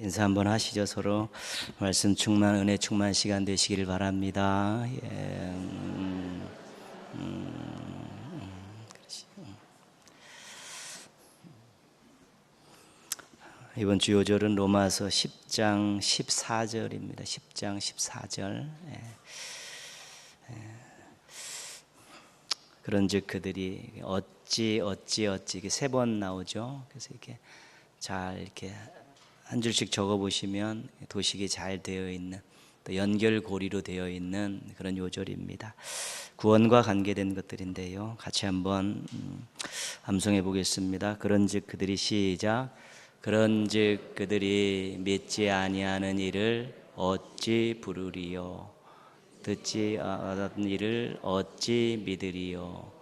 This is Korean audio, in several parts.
인사 한번 하시죠. 서로 말씀 충만, 은혜 충만 시간 되시기를 바랍니다. 이번 주 요절은 로마서 10장 14절입니다. 10장 14절. 그런즉 그들이 어찌 이게 세 번 나오죠. 그래서 이렇게 잘 이렇게 한 줄씩 적어 보시면 도식이 잘 되어 있는, 또 연결고리로 되어 있는 그런 요절입니다. 구원과 관계된 것들인데요. 같이 한번 암송해 보겠습니다. 그런즉 그들이 시작. 그런즉 그들이 믿지 아니하는 이를 어찌 부르리요? 듣지 않은 이를 어찌 믿으리요?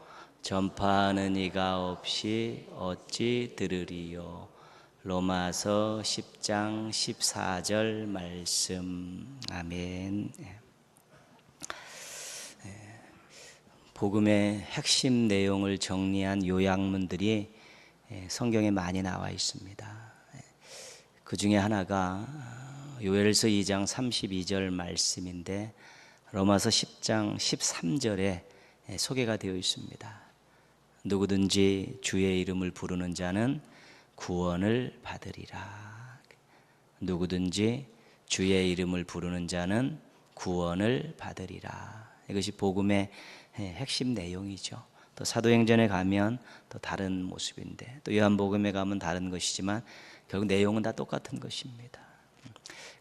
전파하는 이가 없이 어찌 들으리요? 로마서 10장 14절 말씀. 아멘. 복음의 핵심 내용을 정리한 요약문들이 성경에 많이 나와 있습니다. 그 중에 하나가 요엘서 2장 32절 말씀인데 로마서 10장 13절에 소개가 되어 있습니다. 누구든지 주의 이름을 부르는 자는 구원을 받으리라. 누구든지 주의 이름을 부르는 자는 구원을 받으리라. 이것이 복음의 핵심 내용이죠. 또 사도행전에 가면 또 다른 모습인데, 또 요한복음에 가면 다른 것이지만 결국 내용은 다 똑같은 것입니다.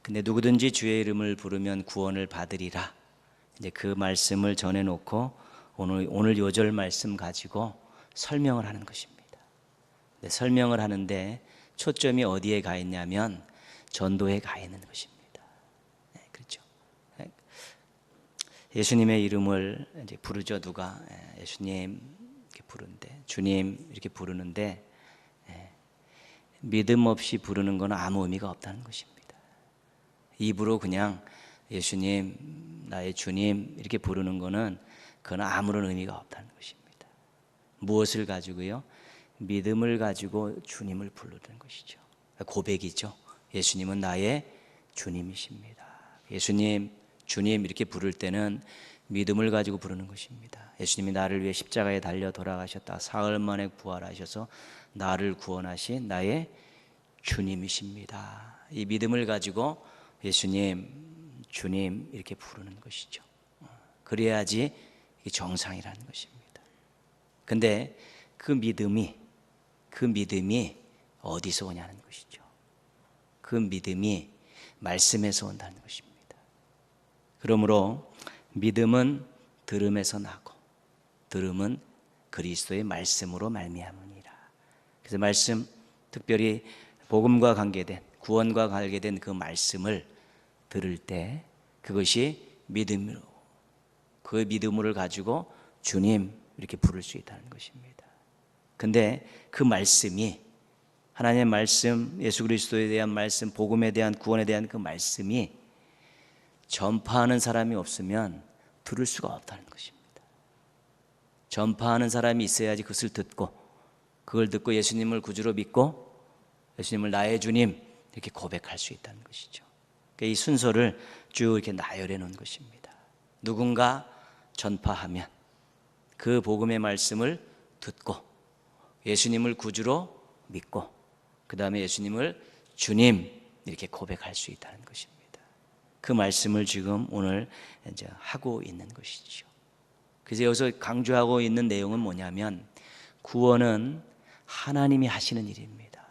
근데 누구든지 주의 이름을 부르면 구원을 받으리라. 이제 그 말씀을 전해놓고 오늘 요절 말씀 가지고 설명을 하는 것입니다. 설명을 하는데 초점이 어디에 가 있냐면 전도에 가 있는 것입니다. 그렇죠. 예수님의 이름을 이제 부르죠. 누가 예수님 이렇게 부르는데, 주님 이렇게 부르는데 믿음 없이 부르는 건 아무 의미가 없다는 것입니다. 입으로 그냥 예수님, 나의 주님 이렇게 부르는 거는 그건 아무런 의미가 없다는 것입니다. 무엇을 가지고요? 믿음을 가지고 주님을 부르는 것이죠. 고백이죠. 예수님은 나의 주님이십니다. 예수님, 주님 이렇게 부를 때는 믿음을 가지고 부르는 것입니다. 예수님이 나를 위해 십자가에 달려 돌아가셨다. 사흘 만에 부활하셔서 나를 구원하신 나의 주님이십니다. 이 믿음을 가지고 예수님, 주님 이렇게 부르는 것이죠. 그래야지 이게 정상이라는 것입니다. 근데 그 믿음이 어디서 오냐는 것이죠. 그 믿음이 말씀에서 온다는 것입니다. 그러므로 믿음은 들음에서 나고 들음은 그리스도의 말씀으로 말미암으니라. 그래서 말씀, 특별히 복음과 관계된, 구원과 관계된 그 말씀을 들을 때 그것이 믿음으로, 그 믿음을 가지고 주님 이렇게 부를 수 있다는 것입니다. 근데 그 말씀이, 하나님의 말씀, 예수 그리스도에 대한 말씀, 복음에 대한, 구원에 대한 그 말씀이 전파하는 사람이 없으면 들을 수가 없다는 것입니다. 전파하는 사람이 있어야지 그것을 듣고, 그걸 듣고 예수님을 구주로 믿고 예수님을 나의 주님 이렇게 고백할 수 있다는 것이죠. 이 순서를 쭉 이렇게 나열해 놓은 것입니다. 누군가 전파하면 그 복음의 말씀을 듣고 예수님을 구주로 믿고 그 다음에 예수님을 주님 이렇게 고백할 수 있다는 것입니다. 그 말씀을 지금 오늘 이제 하고 있는 것이죠. 그래서 여기서 강조하고 있는 내용은 뭐냐면 구원은 하나님이 하시는 일입니다.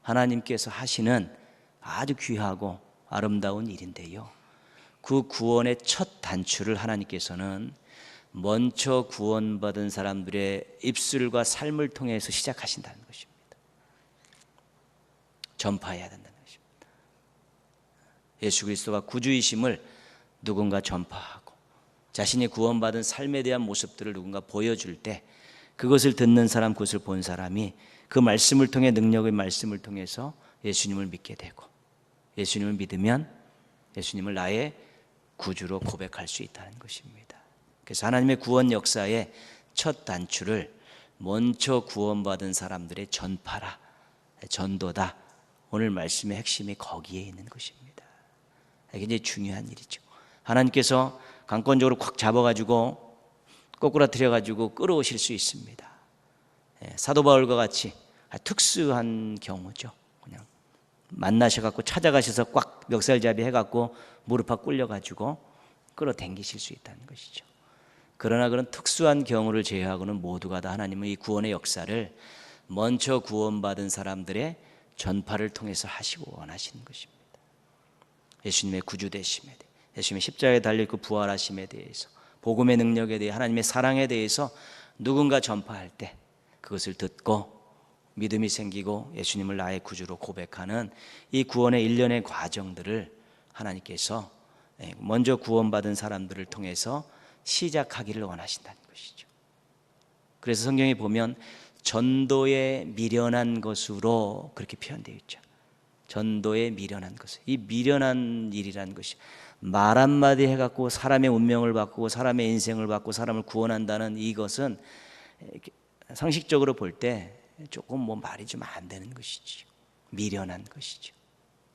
하나님께서 하시는 아주 귀하고 아름다운 일인데요. 그 구원의 첫 단추를 하나님께서는 먼저 구원받은 사람들의 입술과 삶을 통해서 시작하신다는 것입니다. 전파해야 된다는 것입니다. 예수 그리스도가 구주이심을 누군가 전파하고 자신이 구원받은 삶에 대한 모습들을 누군가 보여줄 때 그것을 듣는 사람, 그것을 본 사람이 그 말씀을 통해, 능력의 말씀을 통해서 예수님을 믿게 되고 예수님을 믿으면 예수님을 나의 구주로 고백할 수 있다는 것입니다. 그래서 하나님의 구원 역사의 첫 단추를 먼저 구원받은 사람들의 전파라, 전도다 오늘 말씀의 핵심이 거기에 있는 것입니다. 굉장히 중요한 일이죠. 하나님께서 강권적으로 콱 잡아가지고 꼬꾸라뜨려가지고 끌어오실 수 있습니다. 사도 바울과 같이 특수한 경우죠. 그냥 만나셔갖고 찾아가셔서 꽉 멱살잡이 해갖고 무릎 팍 꿇려가지고 끌어당기실 수 있다는 것이죠. 그러나 그런 특수한 경우를 제외하고는 모두가 다 하나님은 이 구원의 역사를 먼저 구원받은 사람들의 전파를 통해서 하시고 원하시는 것입니다. 예수님의 구주되심에 대해, 예수님의 십자가에 달려있고 부활하심에 대해서, 복음의 능력에 대해, 하나님의 사랑에 대해서 누군가 전파할 때 그것을 듣고 믿음이 생기고 예수님을 나의 구주로 고백하는 이 구원의 일련의 과정들을 하나님께서 먼저 구원받은 사람들을 통해서 시작하기를 원하신다는 것이죠. 그래서 성경에 보면 전도에 미련한 것으로 그렇게 표현되어 있죠. 전도에 미련한 것. 이 미련한 일이라는 것이 말 한마디 해갖고 사람의 운명을 바꾸고 사람의 인생을 바꾸고 사람을 구원한다는 이것은 상식적으로 볼 때 조금 말이 좀 안 되는 것이죠. 미련한 것이죠.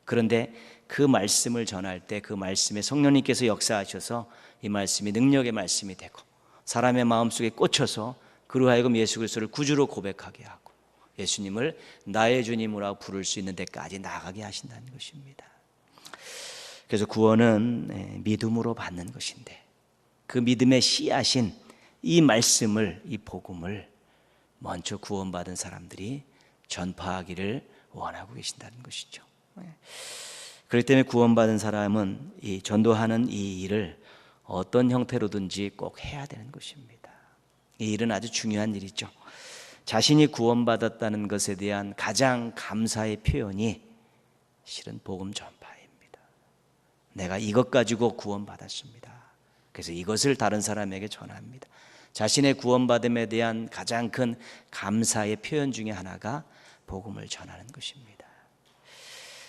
그런데 그 말씀을 전할 때 그 말씀에 성령님께서 역사하셔서 이 말씀이 능력의 말씀이 되고 사람의 마음속에 꽂혀서 그로 하여금 예수 그리스도를 구주로 고백하게 하고 예수님을 나의 주님으로 부를 수 있는 데까지 나가게 하신다는 것입니다. 그래서 구원은 믿음으로 받는 것인데 그 믿음의 씨앗인 이 말씀을, 이 복음을 먼저 구원받은 사람들이 전파하기를 원하고 계신다는 것이죠. 그렇기 때문에 구원받은 사람은 이 전도하는 이 일을 어떤 형태로든지 꼭 해야 되는 것입니다. 이 일은 아주 중요한 일이죠. 자신이 구원받았다는 것에 대한 가장 감사의 표현이 실은 복음 전파입니다. 내가 이것 가지고 구원받았습니다. 그래서 이것을 다른 사람에게 전합니다. 자신의 구원받음에 대한 가장 큰 감사의 표현 중에 하나가 복음을 전하는 것입니다.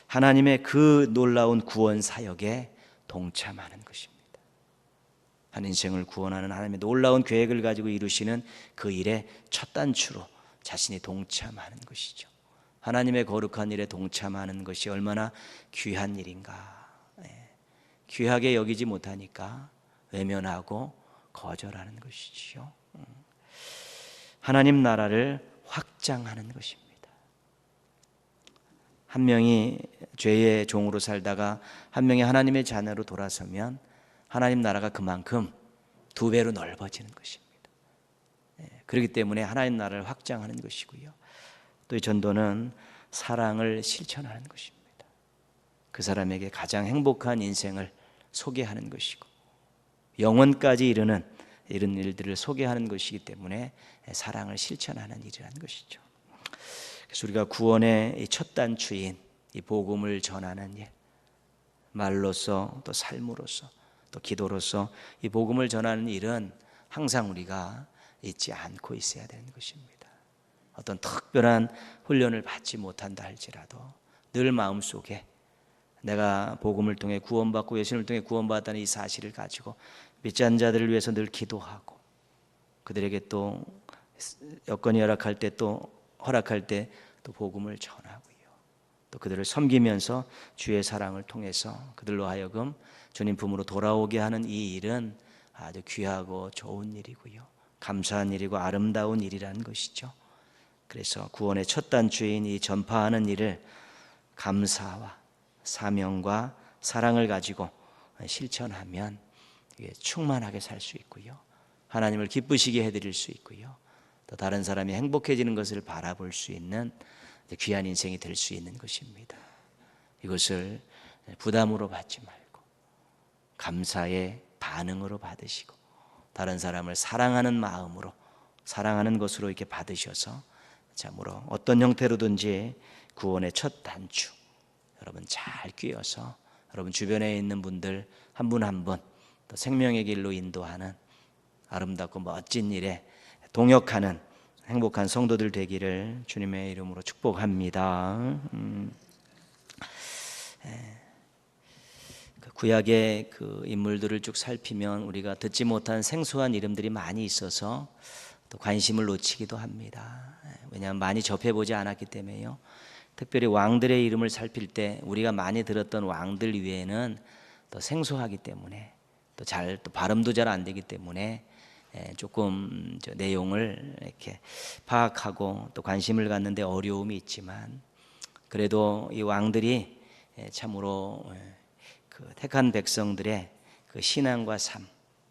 하나님의 그 놀라운 구원 사역에 동참하는 것입니다. 한 인생을 구원하는 하나님의 놀라운 계획을 가지고 이루시는 그 일의 첫 단추로 자신이 동참하는 것이죠. 하나님의 거룩한 일에 동참하는 것이 얼마나 귀한 일인가. 귀하게 여기지 못하니까 외면하고 거절하는 것이지요. 하나님 나라를 확장하는 것입니다. 한 명이 죄의 종으로 살다가 한 명이 하나님의 자녀로 돌아서면 하나님 나라가 그만큼 2배로 넓어지는 것입니다. 그렇기 때문에 하나님 나라를 확장하는 것이고요. 또 이 전도는 사랑을 실천하는 것입니다. 그 사람에게 가장 행복한 인생을 소개하는 것이고 영원까지 이르는 이런 일들을 소개하는 것이기 때문에 사랑을 실천하는 일이라는 것이죠. 그래서 우리가 구원의 첫 단추인 이 복음을 전하는 일, 말로서 또 삶으로서 또 기도로서 이 복음을 전하는 일은 항상 우리가 잊지 않고 있어야 되는 것입니다. 어떤 특별한 훈련을 받지 못한다 할지라도 늘 마음속에 내가 복음을 통해 구원받고 예수님을 통해 구원받았다는 이 사실을 가지고 믿지 않는 자들을 위해서 늘 기도하고 그들에게 또 여건이 허락할 때 또 허락할 때 또 복음을 전하고요. 또 그들을 섬기면서 주의 사랑을 통해서 그들로 하여금 주님 품으로 돌아오게 하는 이 일은 아주 귀하고 좋은 일이고요. 감사한 일이고 아름다운 일이라는 것이죠. 그래서 구원의 첫 단추인 이 전파하는 일을 감사와 사명과 사랑을 가지고 실천하면 충만하게 살 수 있고요. 하나님을 기쁘시게 해드릴 수 있고요. 또 다른 사람이 행복해지는 것을 바라볼 수 있는 귀한 인생이 될 수 있는 것입니다. 이것을 부담으로 받지 말고 감사의 반응으로 받으시고 다른 사람을 사랑하는 마음으로 사랑하는 것으로 이렇게 받으셔서 참으로 어떤 형태로든지 구원의 첫 단추 여러분 잘 끼워서 여러분 주변에 있는 분들 한 분 한 분 또 생명의 길로 인도하는 아름답고 멋진 일에 동역하는 행복한 성도들 되기를 주님의 이름으로 축복합니다. 구약의 그 인물들을 쭉 살피면 우리가 듣지 못한 생소한 이름들이 많이 있어서 또 관심을 놓치기도 합니다. 왜냐하면 많이 접해보지 않았기 때문에요. 특별히 왕들의 이름을 살필 때 우리가 많이 들었던 왕들 위에는 또 생소하기 때문에 또 발음도 잘 안 되기 때문에 조금 내용을 이렇게 파악하고 또 관심을 갖는데 어려움이 있지만, 그래도 이 왕들이 참으로 그 택한 백성들의 그 신앙과 삶,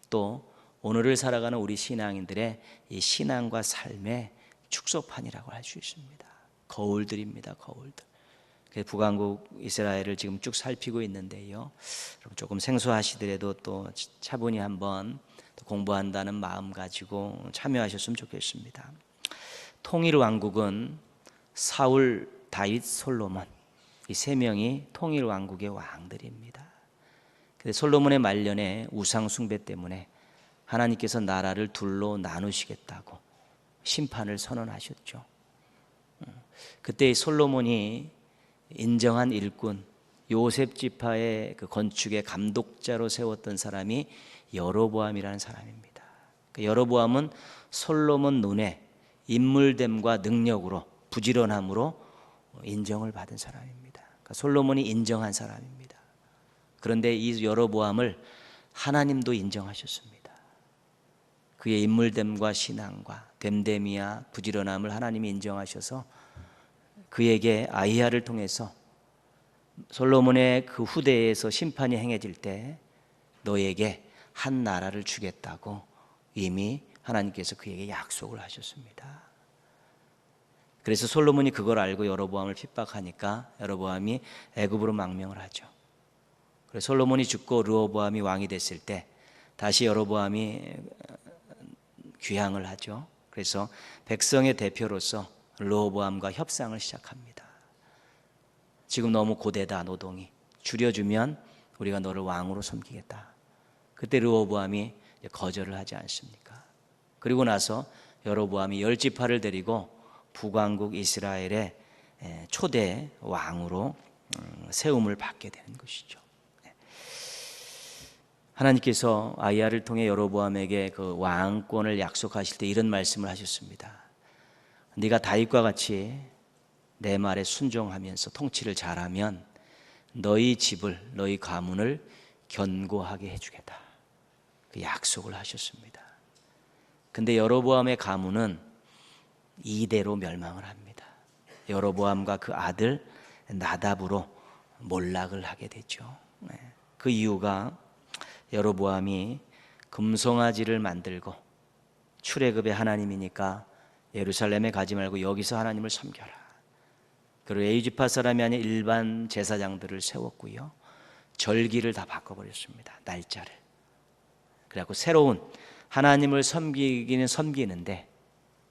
또 오늘을 살아가는 우리 신앙인들의 이 신앙과 삶의 축소판이라고 할 수 있습니다. 거울들입니다. 거울들. 북왕국 이스라엘을 지금 쭉 살피고 있는데요, 조금 생소하시더라도 또 차분히 한번 공부한다는 마음 가지고 참여하셨으면 좋겠습니다. 통일 왕국은 사울, 다윗, 솔로몬, 이 세 명이 통일 왕국의 왕들입니다. 근데 솔로몬의 말년에 우상 숭배 때문에 하나님께서 나라를 둘로 나누시겠다고 심판을 선언하셨죠. 그때 솔로몬이 인정한 일꾼, 요셉 지파의 그 건축의 감독자로 세웠던 사람이 여로보암이라는 사람입니다. 그 여로보암은 솔로몬 눈에 인물됨과 능력으로, 부지런함으로 인정을 받은 사람입니다. 그러니까 솔로몬이 인정한 사람입니다. 그런데 이 여로보암을 하나님도 인정하셨습니다. 그의 인물됨과 신앙과 됨됨이와 부지런함을 하나님이 인정하셔서 그에게 아히야를 통해서 솔로몬의 그 후대에서 심판이 행해질 때 너에게 한 나라를 주겠다고 이미 하나님께서 그에게 약속을 하셨습니다. 그래서 솔로몬이 그걸 알고 여로보암을 핍박하니까 여로보암이 애굽으로 망명을 하죠. 그래서 솔로몬이 죽고 르호보암이 왕이 됐을 때 다시 여로보암이 귀향을 하죠. 그래서 백성의 대표로서 르호보암과 협상을 시작합니다. 지금 너무 고되다, 노동이. 줄여주면 우리가 너를 왕으로 섬기겠다. 그때 르호보암이 거절을 하지 않습니까? 그리고 나서 여로보암이 10지파를 데리고 북왕국 이스라엘의 초대 왕으로 세움을 받게 되는 것이죠. 하나님께서 아히야를 통해 여로보암에게 그 왕권을 약속하실 때 이런 말씀을 하셨습니다. 네가 다윗과 같이 내 말에 순종하면서 통치를 잘하면 너희 집을, 너희 가문을 견고하게 해주겠다. 그 약속을 하셨습니다. 근데 여로보암의 가문은 이대로 멸망을 합니다. 여로보암과 그 아들 나답으로 몰락을 하게 되죠. 그 이유가 여로보암이 금송아지를 만들고 출애굽의 하나님이니까 예루살렘에 가지 말고 여기서 하나님을 섬겨라. 그리고 A지파 사람이 아닌 일반 제사장들을 세웠고요, 절기를 다 바꿔버렸습니다. 날짜를. 그래갖고 새로운 하나님을 섬기기는 섬기는데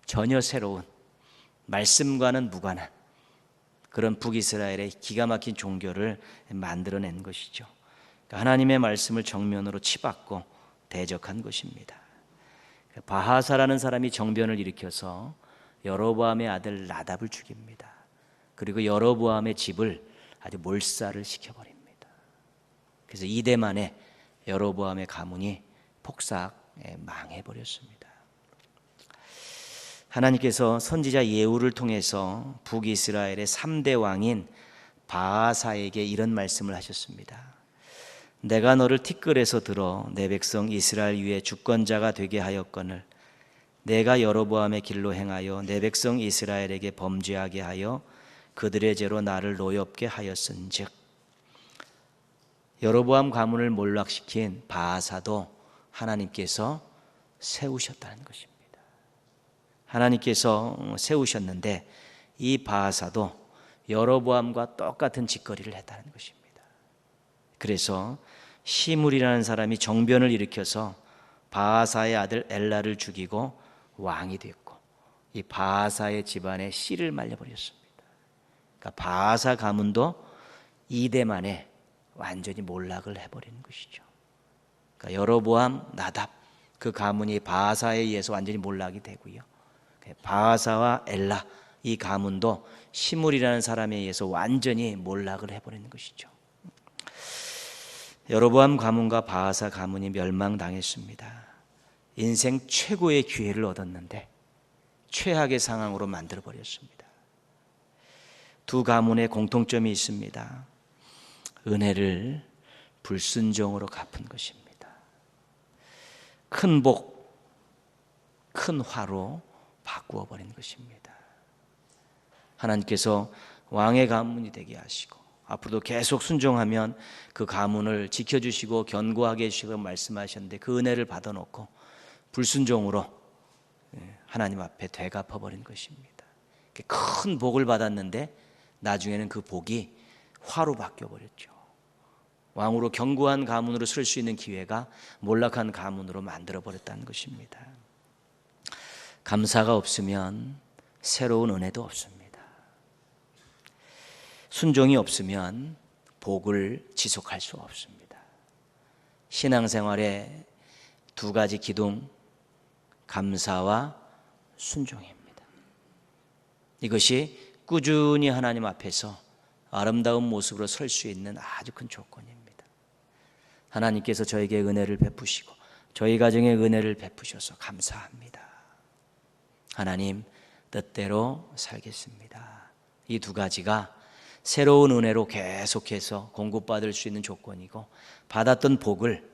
전혀 새로운 말씀과는 무관한 그런 북이스라엘의 기가 막힌 종교를 만들어낸 것이죠. 하나님의 말씀을 정면으로 치받고 대적한 것입니다. 바하사라는 사람이 정변을 일으켜서 여로보암의 아들 나답을 죽입니다. 그리고 여로보암의 집을 아주 몰살을 시켜버립니다. 그래서 이대 만에 여로보암의 가문이 폭삭 망해버렸습니다. 하나님께서 선지자 예후를 통해서 북이스라엘의 3대 왕인 바하사에게 이런 말씀을 하셨습니다. 내가 너를 티끌에서 들어 내 백성 이스라엘 위에 주권자가 되게 하였거늘 내가 여로보암의 길로 행하여 내 백성 이스라엘에게 범죄하게 하여 그들의 죄로 나를 노엽게 하였은즉, 여로보암 가문을 몰락시킨 바하사도 하나님께서 세우셨다는 것입니다. 하나님께서 세우셨는데 이 바하사도 여로보암과 똑같은 짓거리를 했다는 것입니다. 그래서 시물이라는 사람이 정변을 일으켜서 바하사의 아들 엘라를 죽이고 왕이 됐고, 이 바하사의 집안에 씨를 말려버렸습니다. 그러니까 바하사 가문도 이대 만에 완전히 몰락을 해버리는 것이죠. 그러니까 여로보암, 나답 그 가문이 바하사에 의해서 완전히 몰락이 되고요, 바하사와 엘라 이 가문도 시물이라는 사람에 의해서 완전히 몰락을 해버리는 것이죠. 여로보암 가문과 바하사 가문이 멸망당했습니다. 인생 최고의 기회를 얻었는데 최악의 상황으로 만들어버렸습니다. 두 가문의 공통점이 있습니다. 은혜를 불순종으로 갚은 것입니다. 큰 복, 큰 화로 바꾸어 버린 것입니다. 하나님께서 왕의 가문이 되게 하시고 앞으로도 계속 순종하면 그 가문을 지켜주시고 견고하게 해주시고 말씀하셨는데, 그 은혜를 받아놓고 불순종으로 하나님 앞에 되갚아 버린 것입니다. 큰 복을 받았는데 나중에는 그 복이 화로 바뀌어 버렸죠. 왕으로 견고한 가문으로 설 수 있는 기회가 몰락한 가문으로 만들어 버렸다는 것입니다. 감사가 없으면 새로운 은혜도 없습니다. 순종이 없으면 복을 지속할 수 없습니다. 신앙생활의 두 가지 기둥, 감사와 순종입니다. 이것이 꾸준히 하나님 앞에서 아름다운 모습으로 설 수 있는 아주 큰 조건입니다. 하나님께서 저에게 은혜를 베푸시고 저희 가정에 은혜를 베푸셔서 감사합니다. 하나님 뜻대로 살겠습니다. 이 두 가지가 새로운 은혜로 계속해서 공급받을 수 있는 조건이고, 받았던 복을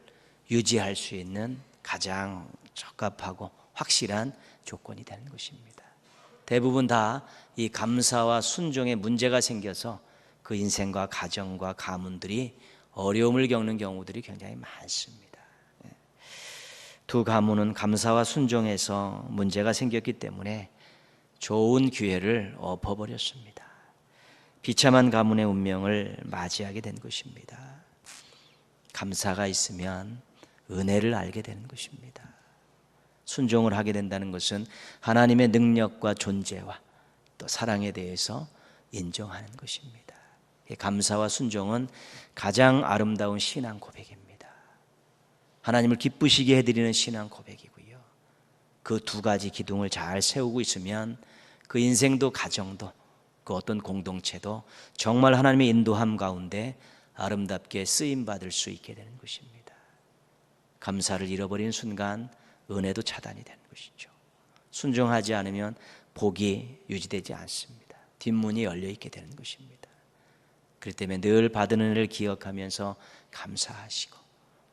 유지할 수 있는 가장 적합하고 확실한 조건이 되는 것입니다. 대부분 다 이 감사와 순종에 문제가 생겨서 그 인생과 가정과 가문들이 어려움을 겪는 경우들이 굉장히 많습니다. 두 가문은 감사와 순종에서 문제가 생겼기 때문에 좋은 기회를 엎어버렸습니다. 비참한 가문의 운명을 맞이하게 된 것입니다. 감사가 있으면 은혜를 알게 되는 것입니다. 순종을 하게 된다는 것은 하나님의 능력과 존재와 또 사랑에 대해서 인정하는 것입니다. 감사와 순종은 가장 아름다운 신앙 고백입니다. 하나님을 기쁘시게 해드리는 신앙 고백이고요. 그 두 가지 기둥을 잘 세우고 있으면 그 인생도 가정도 그 어떤 공동체도 정말 하나님의 인도함 가운데 아름답게 쓰임받을 수 있게 되는 것입니다. 감사를 잃어버리는 순간 은혜도 차단이 되는 것이죠. 순종하지 않으면 복이 유지되지 않습니다. 뒷문이 열려 있게 되는 것입니다. 그렇기 때문에 늘 받은 은혜를 기억하면서 감사하시고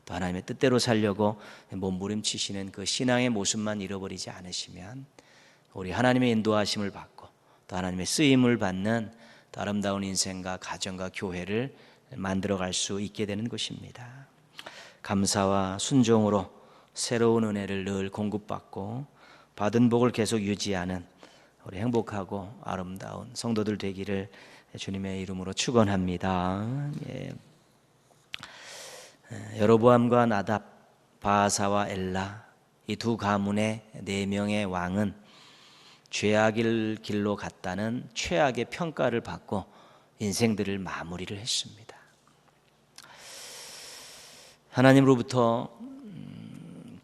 또 하나님의 뜻대로 살려고 몸부림치시는 그 신앙의 모습만 잃어버리지 않으시면 우리 하나님의 인도하심을 받고 또 하나님의 쓰임을 받는 또 아름다운 인생과 가정과 교회를 만들어갈 수 있게 되는 것입니다. 감사와 순종으로 새로운 은혜를 늘 공급받고 받은 복을 계속 유지하는 우리 행복하고 아름다운 성도들 되기를 주님의 이름으로 축원합니다. 여로보암과 나답, 바아사와 엘라, 이 두 가문의 네 명의 왕은 죄악의 길로 갔다는 최악의 평가를 받고 인생들을 마무리를 했습니다. 하나님으로부터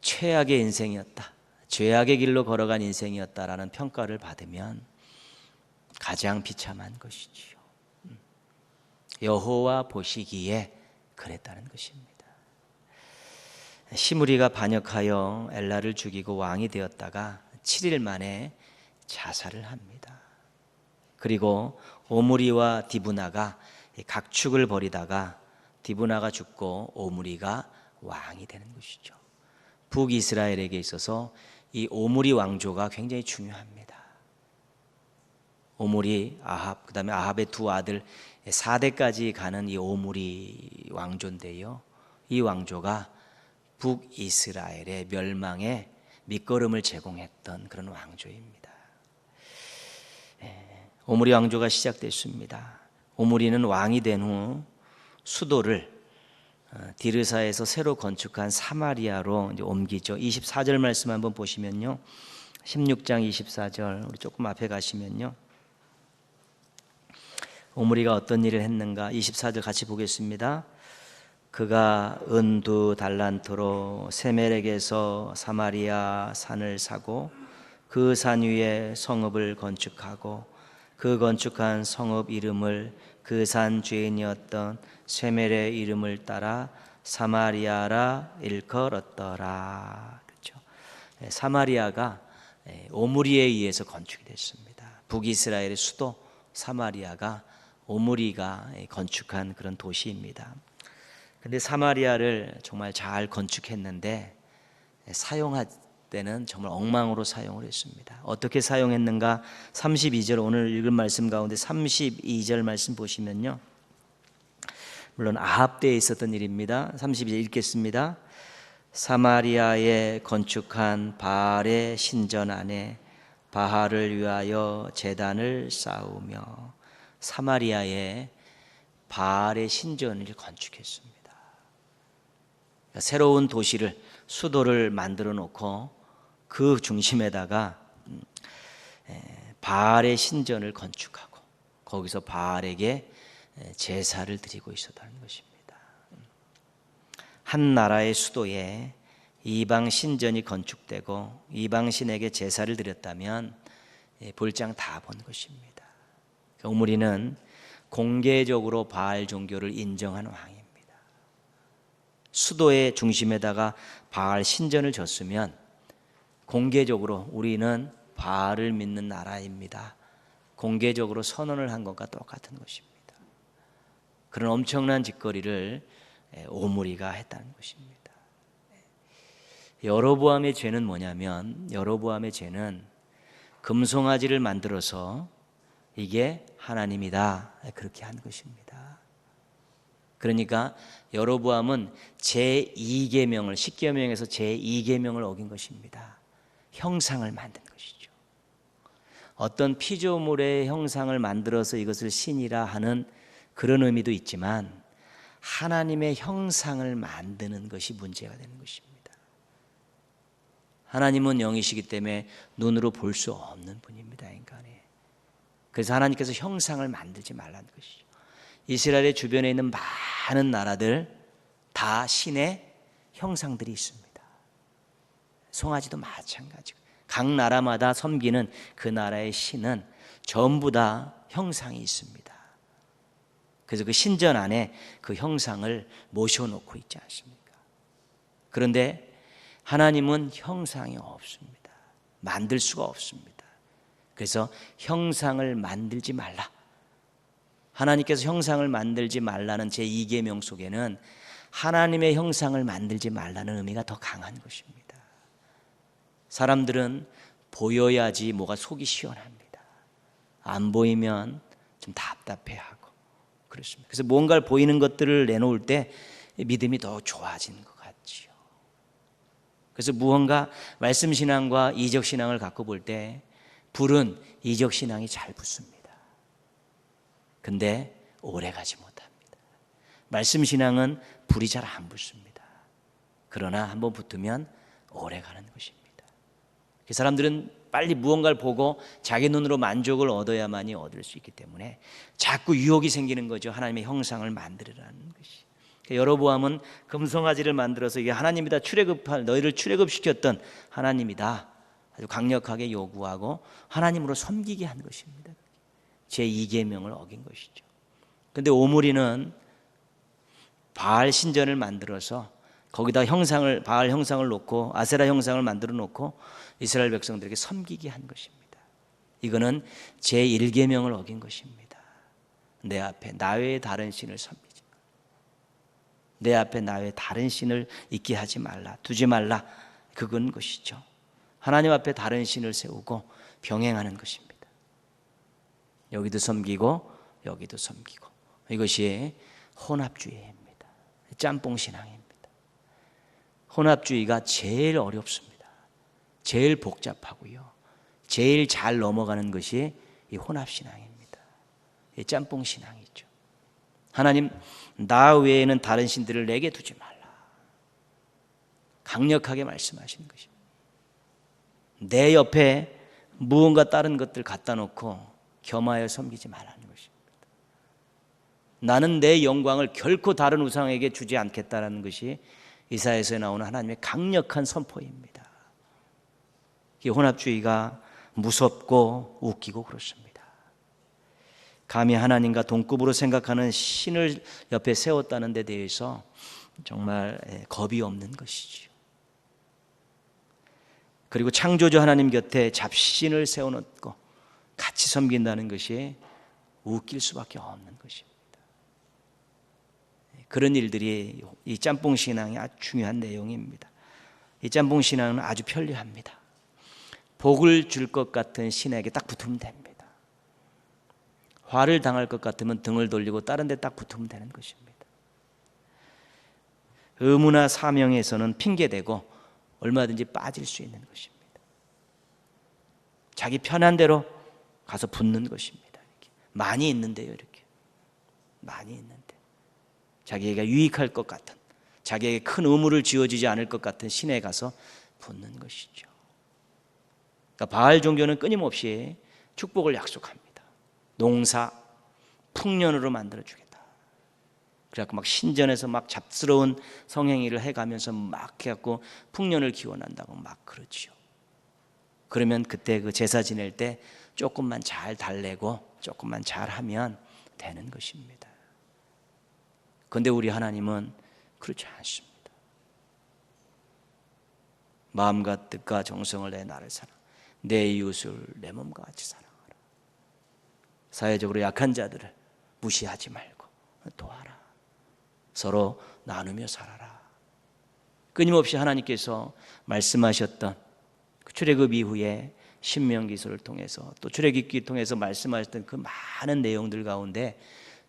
최악의 인생이었다, 죄악의 길로 걸어간 인생이었다라는 평가를 받으면 가장 비참한 것이지요. 여호와 보시기에 그랬다는 것입니다. 시므리가 반역하여 엘라를 죽이고 왕이 되었다가 7일 만에 자살을 합니다. 그리고 오므리와 디브나가 각축을 벌이다가 디브나가 죽고 오므리가 왕이 되는 것이죠. 북이스라엘에게 있어서 이 오므리 왕조가 굉장히 중요합니다. 오므리, 아합, 그 다음에 아합의 두 아들 4대까지 가는 이 오므리 왕조인데요, 이 왕조가 북이스라엘의 멸망에 밑거름을 제공했던 그런 왕조입니다. 오므리 왕조가 시작됐습니다. 오므리는 왕이 된 후 수도를 디르사에서 새로 건축한 사마리아로 이제 옮기죠. 24절 말씀 한번 보시면요, 16장 24절, 우리 조금 앞에 가시면요, 오므리가 어떤 일을 했는가 24절 같이 보겠습니다. 그가 은 2달란트로 세멜에게서 사마리아 산을 사고 그 산 위에 성읍을 건축하고 그 건축한 성읍 이름을 그 산 주인이었던 세멜의 이름을 따라 사마리아라 일컬었더라. 그렇죠. 사마리아가 오므리에 의해서 건축이 됐습니다. 북이스라엘의 수도 사마리아가 오므리가 건축한 그런 도시입니다. 근데 사마리아를 정말 잘 건축했는데 사용할 때는 정말 엉망으로 사용을 했습니다. 어떻게 사용했는가? 32절, 오늘 읽은 말씀 가운데 32절 말씀 보시면요, 물론 아합 때에 있었던 일입니다. 32절 읽겠습니다. 사마리아에 건축한 바알의 신전 안에 바알을 위하여 제단을 쌓으며, 사마리아에 바알의 신전을 건축했습니다. 새로운 도시를, 수도를 만들어 놓고 그 중심에다가 바알의 신전을 건축하고 거기서 바알에게 제사를 드리고 있었다는 것입니다. 한 나라의 수도에 이방 신전이 건축되고 이방 신에게 제사를 드렸다면 볼장 다 본 것입니다. 오므리는 공개적으로 바알 종교를 인정한 왕입니다. 수도의 중심에다가 바알 신전을 졌으면 공개적으로 우리는 바알을 믿는 나라입니다, 공개적으로 선언을 한 것과 똑같은 것입니다. 그런 엄청난 짓거리를 오므리가 했다는 것입니다. 여로보암의 죄는 뭐냐면, 여로보암의 죄는 금송아지를 만들어서 이게 하나님이다 그렇게 한 것입니다. 그러니까 여로보암은 제2계명을, 10계명에서 제2계명을 어긴 것입니다. 형상을 만든 것이죠. 어떤 피조물의 형상을 만들어서 이것을 신이라 하는 그런 의미도 있지만, 하나님의 형상을 만드는 것이 문제가 되는 것입니다. 하나님은 영이시기 때문에 눈으로 볼 수 없는 분입니다, 인간이. 그래서 하나님께서 형상을 만들지 말라는 것이죠. 이스라엘의 주변에 있는 많은 나라들 다 신의 형상들이 있습니다. 송아지도 마찬가지고, 각 나라마다 섬기는 그 나라의 신은 전부 다 형상이 있습니다. 그래서 그 신전 안에 그 형상을 모셔놓고 있지 않습니까? 그런데 하나님은 형상이 없습니다. 만들 수가 없습니다. 그래서 형상을 만들지 말라, 하나님께서 형상을 만들지 말라는 제2계명 속에는 하나님의 형상을 만들지 말라는 의미가 더 강한 것입니다. 사람들은 보여야지 뭐가 속이 시원합니다. 안 보이면 좀 답답해하고 그렇습니다. 그래서 뭔가를 보이는 것들을 내놓을 때 믿음이 더 좋아지는 것 같지요. 그래서 무언가 말씀신앙과 이적신앙을 갖고 볼 때 불은 이적신앙이 잘 붙습니다. 근데 오래 가지 못합니다. 말씀신앙은 불이 잘 안 붙습니다. 그러나 한번 붙으면 오래 가는 것입니다. 사람들은 빨리 무언가를 보고 자기 눈으로 만족을 얻어야만이 얻을 수 있기 때문에 자꾸 유혹이 생기는 거죠. 하나님의 형상을 만들으라는 것이. 여로보암은 금송아지를 만들어서 이게 하나님이다, 너희를 출애굽시켰던 하나님이다 아주 강력하게 요구하고 하나님으로 섬기게 한 것입니다. 제2계명을 어긴 것이죠. 그런데 오므리는 바알 신전을 만들어서 거기다 형상을, 바알 형상을 놓고 아세라 형상을 만들어 놓고 이스라엘 백성들에게 섬기게 한 것입니다. 이거는 제1계명을 어긴 것입니다. 내 앞에 나 외에 다른 신을 섬기지 말라. 내 앞에 나 외에 다른 신을 있게 하지 말라, 두지 말라, 그건 것이죠. 하나님 앞에 다른 신을 세우고 병행하는 것입니다. 여기도 섬기고 여기도 섬기고, 이것이 혼합주의입니다. 짬뽕 신앙입니다. 혼합주의가 제일 어렵습니다. 제일 복잡하고요, 제일 잘 넘어가는 것이 이 혼합신앙입니다. 이 짬뽕 신앙이죠. 하나님, 나 외에는 다른 신들을 내게 두지 말라, 강력하게 말씀하시는 것입니다. 내 옆에 무언가 다른 것들 갖다 놓고 겸하여 섬기지 말라는 것입니다. 나는 내 영광을 결코 다른 우상에게 주지 않겠다라는 것이 이사야서에 나오는 하나님의 강력한 선포입니다. 이 혼합주의가 무섭고 웃기고 그렇습니다. 감히 하나님과 동급으로 생각하는 신을 옆에 세웠다는 데 대해서 정말 겁이 없는 것이죠. 그리고 창조주 하나님 곁에 잡신을 세워놓고 같이 섬긴다는 것이 웃길 수밖에 없는 것입니다. 그런 일들이 이 짬뽕 신앙이 아주 중요한 내용입니다. 이 짬뽕 신앙은 아주 편리합니다. 복을 줄 것 같은 신에게 딱 붙으면 됩니다. 화를 당할 것 같으면 등을 돌리고 다른 데 딱 붙으면 되는 것입니다. 의무나 사명에서는 핑계대고 얼마든지 빠질 수 있는 것입니다. 자기 편한 대로 가서 붙는 것입니다. 이렇게. 많이 있는데요, 이렇게. 많이 있는데. 자기에게 유익할 것 같은, 자기에게 큰 의무를 지어지지 않을 것 같은 신에 가서 붙는 것이죠. 그러니까 바알 종교는 끊임없이 축복을 약속합니다. 농사, 풍년으로 만들어주겠다. 그래갖고 막 신전에서 막 잡스러운 성행위를 해가면서 막 해갖고 풍년을 기원한다고 막 그러지요. 그러면 그때 그 제사 지낼 때 조금만 잘 달래고 조금만 잘하면 되는 것입니다. 그런데 우리 하나님은 그렇지 않습니다. 마음과 뜻과 정성을 내 나를 사랑, 내 이웃을 내 몸과 같이 사랑하라. 사회적으로 약한 자들을 무시하지 말고 도와라. 서로 나누며 살아라. 끊임없이 하나님께서 말씀하셨던 출애굽 이후에 신명기서를 통해서 또 출애굽기 통해서 말씀하셨던 그 많은 내용들 가운데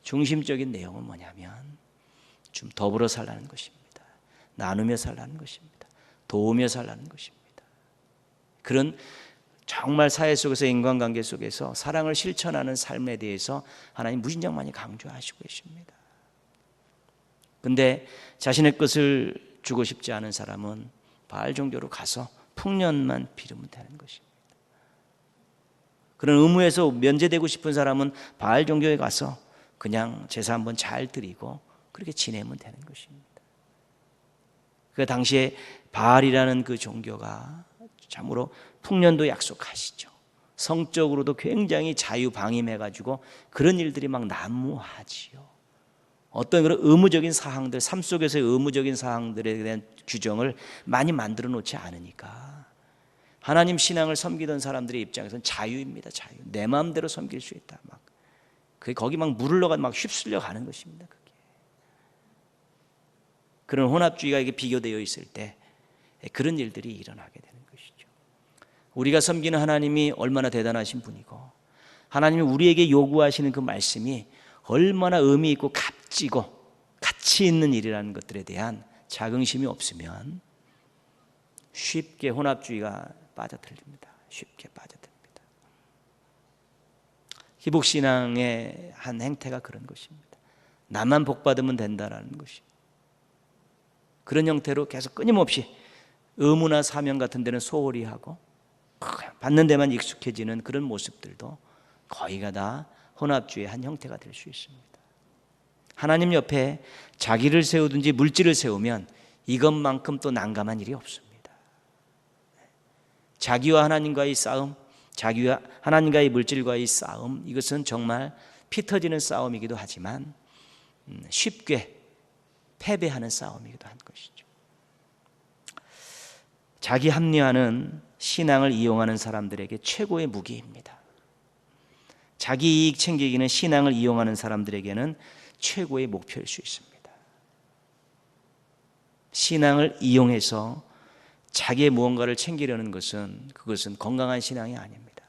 중심적인 내용은 뭐냐면 좀 더불어 살라는 것입니다. 나누며 살라는 것입니다. 도우며 살라는 것입니다. 그런 정말 사회 속에서 인간관계 속에서 사랑을 실천하는 삶에 대해서 하나님 무진장 많이 강조하시고 계십니다. 그런데 자신의 것을 주고 싶지 않은 사람은 바알 종교로 가서 풍년만 빌으면 되는 것입니다. 그런 의무에서 면제되고 싶은 사람은 바알 종교에 가서 그냥 제사 한번 잘 드리고 그렇게 지내면 되는 것입니다. 그 당시에 바알이라는 그 종교가 참으로 풍년도 약속하시죠. 성적으로도 굉장히 자유방임해가지고 그런 일들이 막 난무하지요. 어떤 그런 의무적인 사항들, 삶 속에서의 의무적인 사항들에 대한 규정을 많이 만들어 놓지 않으니까 하나님 신앙을 섬기던 사람들의 입장에서는 자유입니다. 자유. 내 마음대로 섬길 수 있다. 막 거기 막 물을 넣어가 막 휩쓸려 가는 것입니다. 그게. 그런 혼합주의가 이게 비교되어 있을 때 그런 일들이 일어나게 되는 것이죠. 우리가 섬기는 하나님이 얼마나 대단하신 분이고 하나님이 우리에게 요구하시는 그 말씀이 얼마나 의미 있고 값지고 가치 있는 일이라는 것들에 대한 자긍심이 없으면 쉽게 혼합주의가 빠져들립니다. 쉽게 빠져듭니다. 기복신앙의 한 행태가 그런 것입니다. 나만 복받으면 된다라는 것이. 그런 형태로 계속 끊임없이 의무나 사명 같은 데는 소홀히 하고 받는 데만 익숙해지는 그런 모습들도 거의가 다 혼합주의의 한 형태가 될 수 있습니다. 하나님 옆에 자기를 세우든지 물질을 세우면 이것만큼 또 난감한 일이 없습니다. 자기와 하나님과의 싸움, 자기와 하나님과의 물질과의 싸움, 이것은 정말 피 터지는 싸움이기도 하지만 쉽게 패배하는 싸움이기도 한 것이죠. 자기 합리화는 신앙을 이용하는 사람들에게 최고의 무기입니다. 자기 이익 챙기기는 신앙을 이용하는 사람들에게는 최고의 목표일 수 있습니다. 신앙을 이용해서 자기의 무언가를 챙기려는 것은 그것은 건강한 신앙이 아닙니다.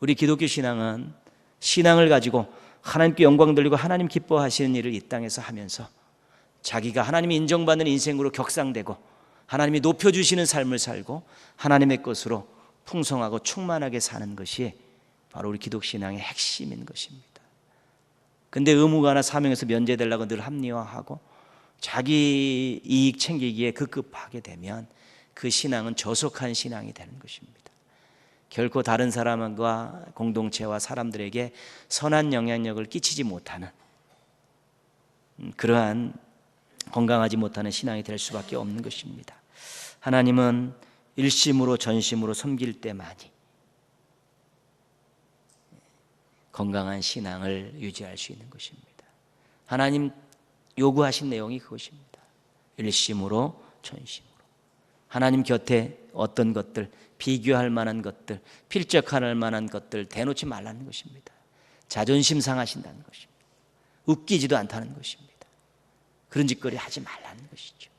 우리 기독교 신앙은 신앙을 가지고 하나님께 영광 돌리고 하나님 기뻐하시는 일을 이 땅에서 하면서 자기가 하나님이 인정받는 인생으로 격상되고 하나님이 높여주시는 삶을 살고 하나님의 것으로 풍성하고 충만하게 사는 것이 바로 우리 기독신앙의 핵심인 것입니다. 근데 의무가나 사명에서 면제되려고 늘 합리화하고 자기 이익 챙기기에 급급하게 되면 그 신앙은 저속한 신앙이 되는 것입니다. 결코 다른 사람과 공동체와 사람들에게 선한 영향력을 끼치지 못하는 그러한 건강하지 못하는 신앙이 될 수밖에 없는 것입니다. 하나님은 일심으로 전심으로 섬길 때만이 건강한 신앙을 유지할 수 있는 것입니다. 하나님 요구하신 내용이 그것입니다. 일심으로 전심으로 하나님 곁에 어떤 것들, 비교할 만한 것들, 필적할 만한 것들 대놓지 말라는 것입니다. 자존심 상하신다는 것입니다. 웃기지도 않다는 것입니다. 그런 짓거리 하지 말라는 것이죠.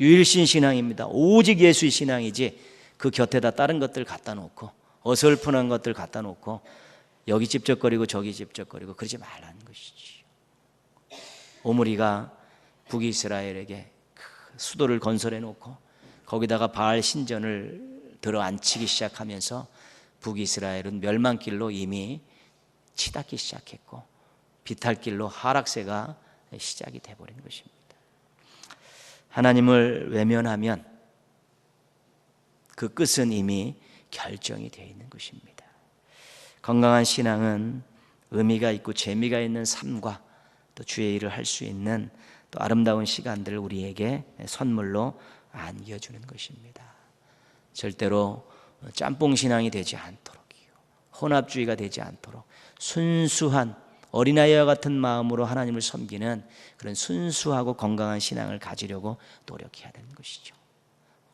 유일신 신앙입니다. 오직 예수의 신앙이지 그 곁에다 다른 것들 갖다 놓고 어설픈한 것들 갖다 놓고 여기 찝쩍거리고 저기 찝쩍거리고 그러지 말라는 것이지요. 오므리가 북이스라엘에게 그 수도를 건설해 놓고 거기다가 바알 신전을 들어 앉히기 시작하면서 북이스라엘은 멸망길로 이미 치닫기 시작했고 비탈길로 하락세가 시작이 되어버린 것입니다. 하나님을 외면하면 그 끝은 이미 결정이 되어 있는 것입니다. 건강한 신앙은 의미가 있고 재미가 있는 삶과 또 주의 일을 할 수 있는 또 아름다운 시간들을 우리에게 선물로 안겨주는 것입니다. 절대로 짬뽕 신앙이 되지 않도록요, 혼합주의가 되지 않도록 순수한 어린아이와 같은 마음으로 하나님을 섬기는 그런 순수하고 건강한 신앙을 가지려고 노력해야 되는 것이죠.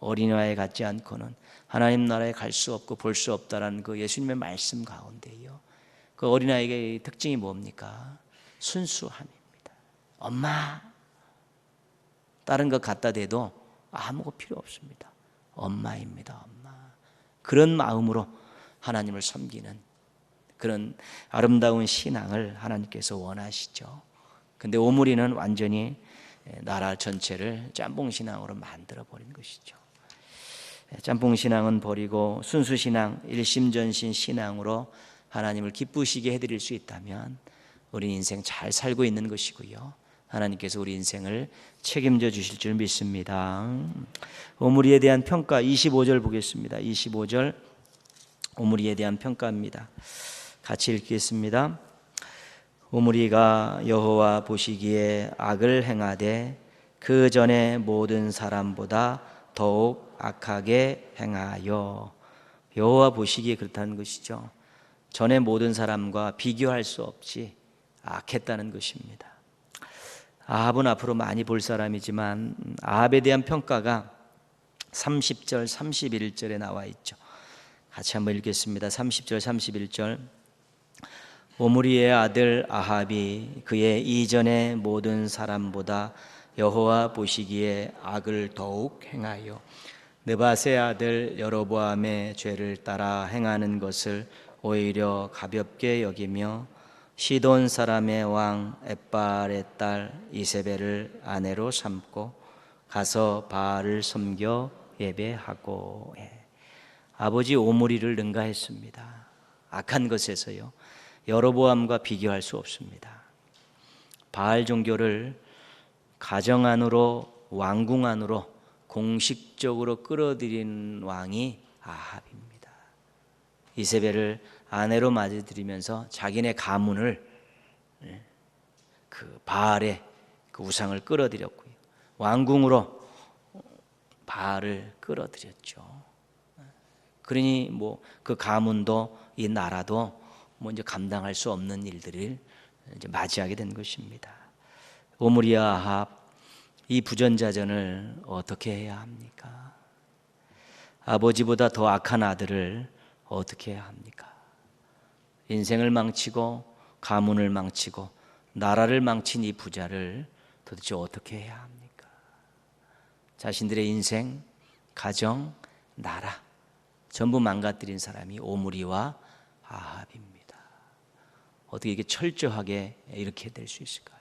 어린아이 같지 않고는 하나님 나라에 갈 수 없고 볼 수 없다라는 그 예수님의 말씀 가운데요, 그 어린아이의 특징이 뭡니까? 순수함입니다. 엄마, 다른 것 갖다 대도 아무것도 필요 없습니다. 엄마입니다. 엄마. 그런 마음으로 하나님을 섬기는 그런 아름다운 신앙을 하나님께서 원하시죠. 근데 오므리는 완전히 나라 전체를 짬뽕 신앙으로 만들어 버린 것이죠. 짬뽕 신앙은 버리고 순수 신앙, 일심전신 신앙으로 하나님을 기쁘시게 해드릴 수 있다면 우리 인생 잘 살고 있는 것이고요, 하나님께서 우리 인생을 책임져 주실 줄 믿습니다. 오므리에 대한 평가 25절 보겠습니다. 25절 오므리에 대한 평가입니다. 같이 읽겠습니다. 오므리가 여호와 보시기에 악을 행하되 그 전에 모든 사람보다 더욱 악하게 행하여. 여호와 보시기에 그렇다는 것이죠. 전에 모든 사람과 비교할 수 없이 악했다는 것입니다. 아합은 앞으로 많이 볼 사람이지만 아합에 대한 평가가 30절 31절에 나와 있죠. 같이 한번 읽겠습니다. 30절 31절. 오므리의 아들 아합이 그의 이전의 모든 사람보다 여호와 보시기에 악을 더욱 행하여 느밧의 아들 여로보암의 죄를 따라 행하는 것을 오히려 가볍게 여기며 시돈 사람의 왕 엣발의 딸 이세벨을 아내로 삼고 가서 바알을 섬겨 예배하고. 아버지 오므리를 능가했습니다. 악한 것에서요, 여로보암과 비교할 수 없습니다. 바알 종교를 가정 안으로, 왕궁 안으로 공식적으로 끌어들인 왕이 아합입니다. 이세벨을 아내로 맞이들이면서 자기네 가문을 그 바알의 그 우상을 끌어들였고요, 왕궁으로 바알을 끌어들였죠. 그러니 뭐 그 가문도 이 나라도 뭐 이제 감당할 수 없는 일들을 이제 맞이하게 된 것입니다. 오므리와 아합, 이 부전자전을 어떻게 해야 합니까? 아버지보다 더 악한 아들을 어떻게 해야 합니까? 인생을 망치고 가문을 망치고 나라를 망친 이 부자를 도대체 어떻게 해야 합니까? 자신들의 인생, 가정, 나라 전부 망가뜨린 사람이 오므리와 아합입니다. 어떻게 이렇게 철저하게 이렇게 될 수 있을까요?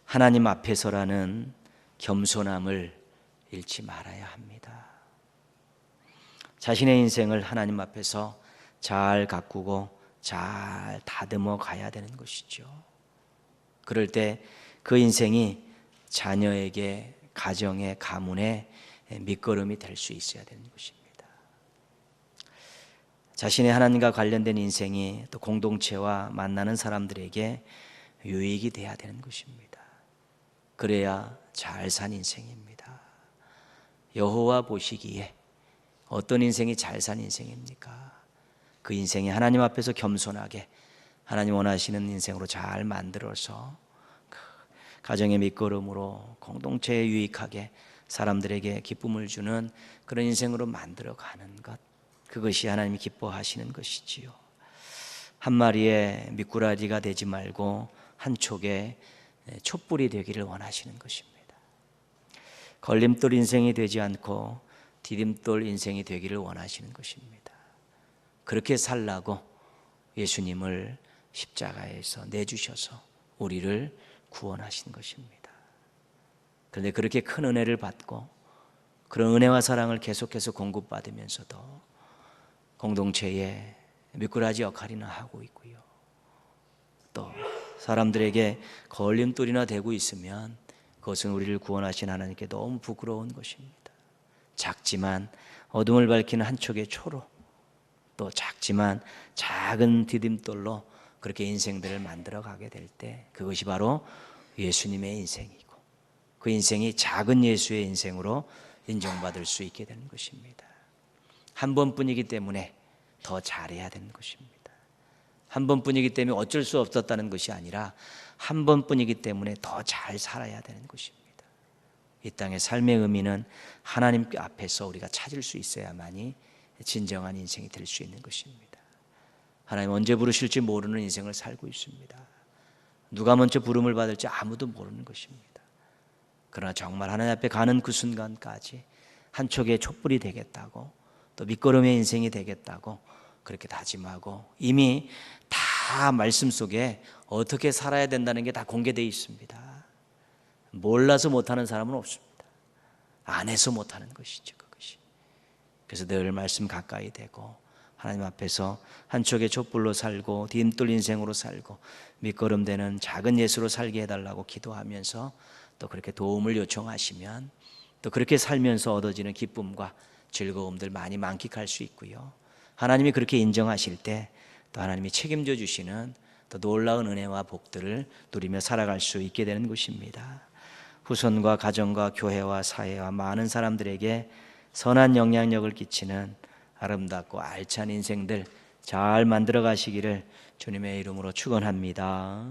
하나님 앞에서라는 겸손함을 잃지 말아야 합니다. 자신의 인생을 하나님 앞에서 잘 가꾸고 잘 다듬어 가야 되는 것이죠. 그럴 때 그 인생이 자녀에게, 가정의, 가문의 밑거름이 될 수 있어야 되는 것입니다. 자신의 하나님과 관련된 인생이 또 공동체와 만나는 사람들에게 유익이 돼야 되는 것입니다. 그래야 잘 산 인생입니다. 여호와 보시기에 어떤 인생이 잘 산 인생입니까? 그 인생이 하나님 앞에서 겸손하게 하나님 원하시는 인생으로 잘 만들어서 가정의 밑거름으로 공동체에 유익하게 사람들에게 기쁨을 주는 그런 인생으로 만들어가는 것, 그것이 하나님이 기뻐하시는 것이지요. 한 마리의 미꾸라지가 되지 말고 한 촉의 촛불이 되기를 원하시는 것입니다. 걸림돌 인생이 되지 않고 디딤돌 인생이 되기를 원하시는 것입니다. 그렇게 살라고 예수님을 십자가에서 내주셔서 우리를 구원하신 것입니다. 그런데 그렇게 큰 은혜를 받고 그런 은혜와 사랑을 계속해서 공급받으면서도 공동체에 미꾸라지 역할이나 하고 있고요. 또 사람들에게 걸림돌이나 되고 있으면 그것은 우리를 구원하신 하나님께 너무 부끄러운 것입니다. 작지만 어둠을 밝히는 한 촉의 초로, 또 작지만 작은 디딤돌로 그렇게 인생들을 만들어 가게 될 때 그것이 바로 예수님의 인생이고 그 인생이 작은 예수의 인생으로 인정받을 수 있게 되는 것입니다. 한 번뿐이기 때문에 더 잘해야 되는 것입니다. 한 번뿐이기 때문에 어쩔 수 없었다는 것이 아니라 한 번뿐이기 때문에 더 잘 살아야 되는 것입니다. 이 땅의 삶의 의미는 하나님 앞에서 우리가 찾을 수 있어야만이 진정한 인생이 될 수 있는 것입니다. 하나님 언제 부르실지 모르는 인생을 살고 있습니다. 누가 먼저 부름을 받을지 아무도 모르는 것입니다. 그러나 정말 하나님 앞에 가는 그 순간까지 한 촉의 촛불이 되겠다고, 또 밑거름의 인생이 되겠다고 그렇게 다짐하고, 이미 다 말씀 속에 어떻게 살아야 된다는 게 다 공개되어 있습니다. 몰라서 못하는 사람은 없습니다. 안 해서 못하는 것이죠, 그것이. 그래서 늘 말씀 가까이 되고 하나님 앞에서 한 촉의 촛불로 살고 디딤돌 인생으로 살고 밑거름되는 작은 예수로 살게 해달라고 기도하면서 또 그렇게 도움을 요청하시면 또 그렇게 살면서 얻어지는 기쁨과 즐거움들 많이 만끽할 수 있고요. 하나님이 그렇게 인정하실 때 또 하나님이 책임져 주시는 또 놀라운 은혜와 복들을 누리며 살아갈 수 있게 되는 것입니다. 후손과 가정과 교회와 사회와 많은 사람들에게 선한 영향력을 끼치는 아름답고 알찬 인생들 잘 만들어 가시기를 주님의 이름으로 축원합니다.